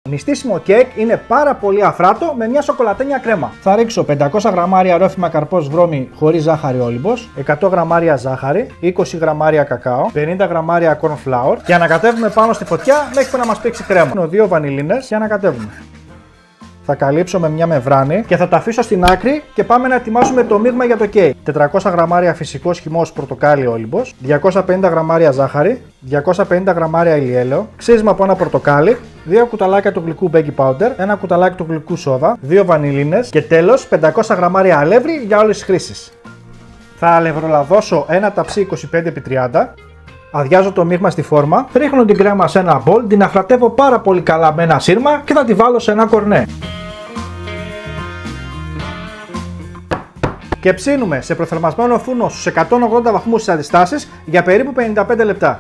Νηστίσιμο κέικ είναι πάρα πολύ αφράτο με μια σοκολατένια κρέμα. Θα ρίξω 500 γραμμάρια ρόφημα καρπός βρώμη χωρίς ζάχαρη όλυμπος, 100 γραμμάρια ζάχαρη, 20 γραμμάρια κακάο, 50 γραμμάρια corn flour και ανακατεύουμε πάνω στη φωτιά μέχρι που να μας πήξει κρέμα. 2 βανιλίνες και ανακατεύουμε. Θα καλύψω με μια μεμβράνη και θα τα αφήσω στην άκρη και πάμε να ετοιμάσουμε το μείγμα για το κέικ. 400 γραμμάρια φυσικός χυμός πορτοκάλι όλυμπος, 250 γραμμάρια ζάχαρη, 250 γραμμάρια ηλιέλαιο, ξύσμα από ένα πορτοκάλι, 2 κουταλάκια του γλυκού baking powder, 1 κουταλάκι του γλυκού σόδα, 2 βανιλίνες και τέλος 500 γραμμάρια αλεύρι για όλες τις χρήσεις. Θα αλευρολαδώσω ένα ταψί 25x30. Αδειάζω το μείγμα στη φόρμα, ρίχνω την κρέμα σε ένα μπολ, την αφρατεύω πάρα πολύ καλά με ένα σύρμα και θα τη βάλω σε ένα κορνέ. Και ψήνουμε σε προθερμασμένο φούρνο στους 180 βαθμούς στις αντιστάσεις για περίπου 55 λεπτά.